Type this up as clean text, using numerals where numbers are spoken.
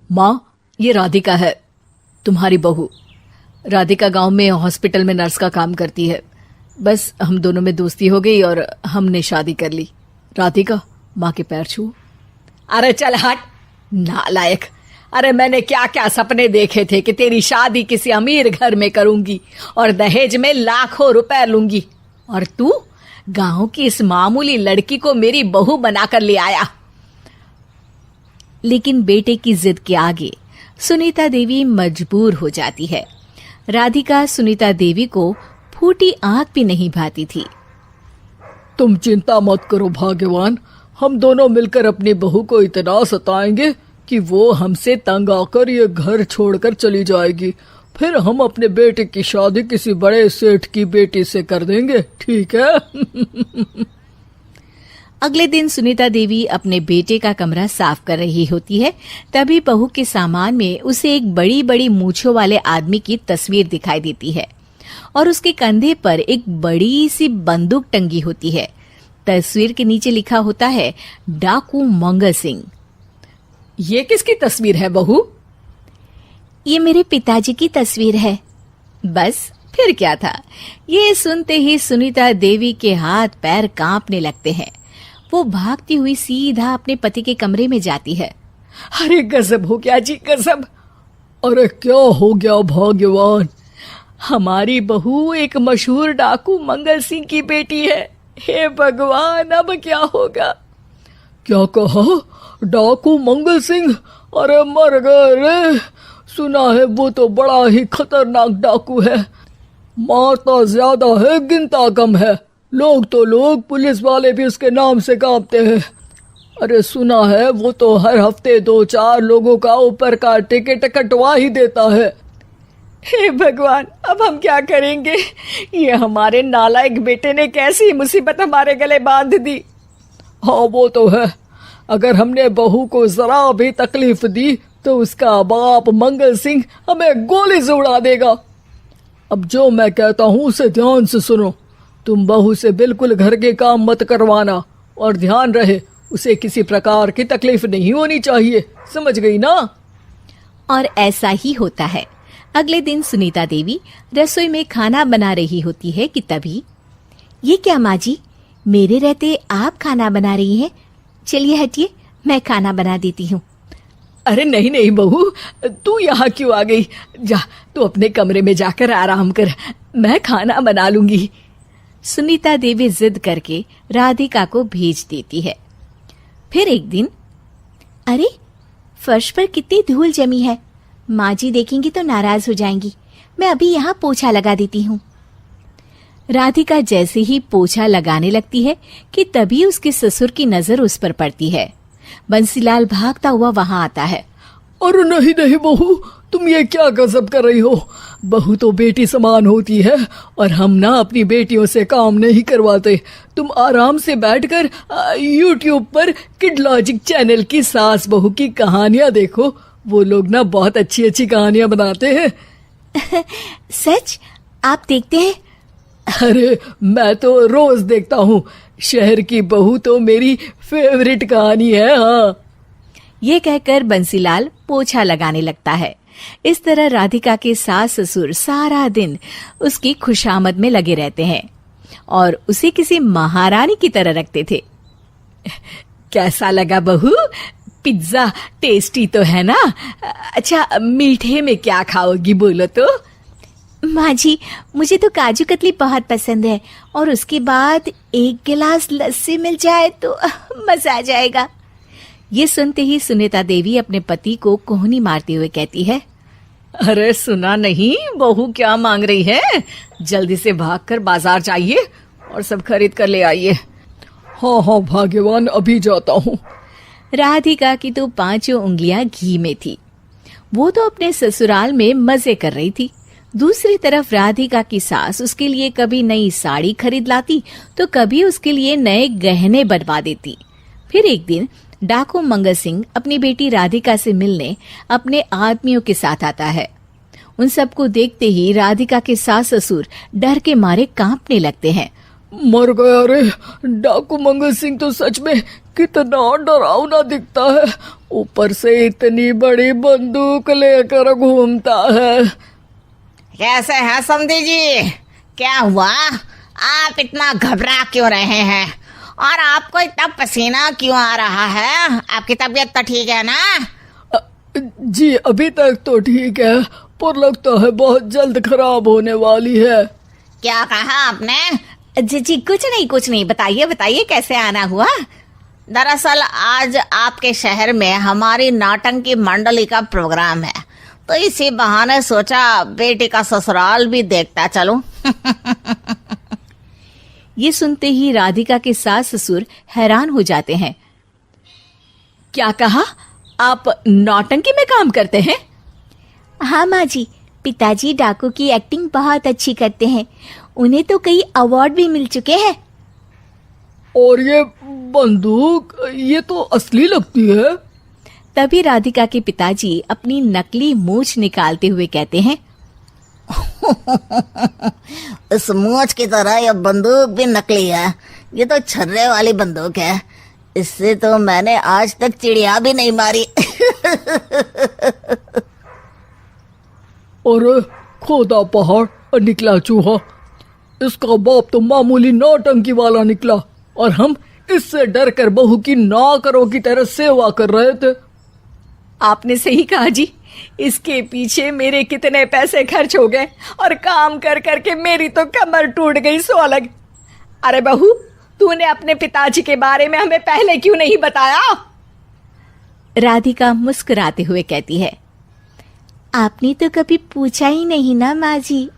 माँ, ये राधिका है, तुम्हारी बहू। राधिका गांव में हॉस्पिटल में नर्स का काम करती है। बस हम दोनों में दोस्ती हो गई और हमने शादी कर ली। राधिका, माँ के पैर छू। अरे चल हट नालायक। अरे मैंने क्या क्या सपने देखे थे कि तेरी शादी किसी अमीर घर में करूंगी और दहेज में लाखों रुपए लूंगी, और तू गांव की इस मामूली लड़की को मेरी बहू बनाकर ले आया। लेकिन बेटे की जिद के आगे सुनीता देवी मजबूर हो जाती है। राधिका सुनीता देवी को फूटी आंख भी नहीं भाती थी। तुम चिंता मत करो भाग्यवान, हम दोनों मिलकर अपनी बहू को इतना सताएंगे कि वो हमसे तंग आकर ये घर छोड़कर चली जाएगी। फिर हम अपने बेटे की शादी किसी बड़े सेठ की बेटी से कर देंगे, ठीक है? अगले दिन सुनीता देवी अपने बेटे का कमरा साफ कर रही होती है। तभी बहू के सामान में उसे एक बड़ी बड़ी मूंछों वाले आदमी की तस्वीर दिखाई देती है और उसके कंधे पर एक बड़ी सी बंदूक टंगी होती है। तस्वीर के नीचे लिखा होता है डाकू मंगल सिंह। ये किसकी तस्वीर है बहू? ये मेरे पिताजी की तस्वीर है। बस फिर क्या था। ये सुनते ही सुनीता देवी के हाथ पैर कांपने लगते हैं। वो भागती हुई सीधा अपने पति के कमरे में जाती है। अरे गजब हो गया जी, गजब। अरे क्या हो गया भाग्यवान? हमारी बहू एक मशहूर डाकू मंगल सिंह की बेटी है। हे भगवान, अब क्या होगा? क्या कहा? डाकू मंगल सिंह? अरे मर गए रे। सुना है वो तो बड़ा ही खतरनाक डाकू है, मारता ज्यादा है गिनता कम है। लोग पुलिस वाले भी उसके नाम से कांपते हैं। अरे सुना है वो तो हर हफ्ते 2-4 लोगों का ऊपर का टिकट कटवा ही देता है। हे भगवान, अब हम क्या करेंगे? ये हमारे नालायक बेटे ने कैसी मुसीबत हमारे गले बांध दी। हाँ वो तो है, अगर हमने बहू को जरा भी तकलीफ दी तो उसका बाप मंगल सिंह हमें गोली से उड़ा देगा। अब जो मैं कहता हूँ उसे ध्यान से सुनो। तुम बहू से बिल्कुल घर के काम मत करवाना, और ध्यान रहे उसे किसी प्रकार की तकलीफ नहीं होनी चाहिए, समझ गई ना? और ऐसा ही होता है। अगले दिन सुनीता देवी रसोई में खाना बना रही होती है कि तभी, ये क्या माँ जी, मेरे रहते आप खाना बना रही हैं? चलिए हटिए, मैं खाना बना देती हूँ। अरे नहीं नहीं बहू, तू यहाँ क्यों आ गई? जा, तू अपने कमरे में जाकर आराम कर, मैं खाना बना लूंगी। सुनीता देवी जिद करके राधिका को भेज देती है। फिर एक दिन, अरे फर्श पर कितनी धूल जमी है, माँ जी देखेंगी तो नाराज हो जाएंगी, मैं अभी यहाँ पोछा लगा देती हूँ। राधिका जैसे ही पोछा लगाने लगती है कि तभी उसके ससुर की नजर उस पर पड़ती है। बंसीलाल भागता हुआ वहां आता है। अरे नहीं नहीं बहू, तुम ये क्या गजब कर रही हो? बहू तो बेटी समान होती है, और हम ना अपनी बेटियों से काम नहीं करवाते। तुम आराम से बैठकर YouTube पर किड लॉजिक चैनल की सास बहू की कहानियां देखो। वो लोग ना बहुत अच्छी अच्छी कहानियां बनाते हैं। सच? आप देखते हैं? अरे मैं तो रोज देखता हूँ। शहर की बहू तो मेरी फेवरेट कहानी है। हाँ, ये कहकर बंसीलाल पोछा लगाने लगता है। इस तरह राधिका के सास ससुर सारा दिन उसकी खुशामद में लगे रहते हैं और उसे किसी महारानी की तरह रखते थे। कैसा लगा बहू? पिज्जा टेस्टी तो है ना? अच्छा, मीठे में क्या खाओगी बोलो तो? माँ जी, मुझे तो काजू कतली बहुत पसंद है, और उसके बाद 1 गिलास लस्सी मिल जाए तो मजा आ जाएगा। ये सुनते ही सुनीता देवी अपने पति को कोहनी मारते हुए कहती है, अरे सुना नहीं, बहू क्या मांग रही है? जल्दी से भागकर बाजार जाइए और सब खरीद कर ले आइए। हाँ हाँ भाग्यवान, अभी जाता हूँ। राधिका की तो 5 उंगलियां घी में थी। वो तो अपने ससुराल में मजे कर रही थी। दूसरी तरफ राधिका की सास उसके लिए कभी नई साड़ी खरीद लाती तो कभी उसके लिए नए गहने बनवा देती। फिर एक दिन डाकू मंगल सिंह अपनी बेटी राधिका से मिलने अपने आदमियों के साथ आता है। उन सबको देखते ही राधिका के सास ससुर डर के मारे कांपने लगते हैं। मर गया रे। डाकू मंगल सिंह तो सच में कितना डरावना दिखता है, ऊपर से इतनी बड़ी बंदूक लेकर घूमता है। कैसे हैं समधी जी? क्या हुआ? आप इतना घबरा क्यों रहे हैं? और आपको इतना पसीना क्यों आ रहा है? आपकी तबीयत तो ठीक है ना? जी अभी तक तो ठीक है, पर लगता है बहुत जल्द खराब होने वाली है। क्या कहा आपने? जी जी कुछ नहीं, बताइए बताइए कैसे आना हुआ। दरअसल आज आपके शहर में हमारी नाटंकी मंडली का प्रोग्राम है, तो इसी बहाने सोचा बेटी का ससुराल भी देखता चलूं। ये सुनते ही राधिका के सास ससुर हैरान हो जाते हैं। क्या कहा? आप नौटंकी में काम करते हैं? हाँ माँ जी, पिताजी डाकू की एक्टिंग बहुत अच्छी करते हैं, उन्हें तो कई अवार्ड भी मिल चुके हैं। और ये बंदूक, ये तो असली लगती है। तभी राधिका के पिताजी अपनी नकली मूंछ निकालते हुए कहते हैं, इस मूंछ की तरह यह बंदूक भी नकली है। ये तो छर्रे वाली बंदूक है, इससे तो मैंने आज तक चिड़िया भी नहीं मारी। और खोदा पहाड़ निकला चूहा। इसका बाप तो मामूली नौटंकी वाला निकला, और हम इससे डर कर बहू की नौकरों की तरह सेवा कर रहे थे। आपने सही कहा जी, इसके पीछे मेरे कितने पैसे खर्च हो गए, और काम कर करके मेरी तो कमर टूट गई सो अलग। अरे बहू, तूने अपने पिताजी के बारे में हमें पहले क्यों नहीं बताया? राधिका मुस्कुराते हुए कहती है, आपने तो कभी पूछा ही नहीं ना माँ जी।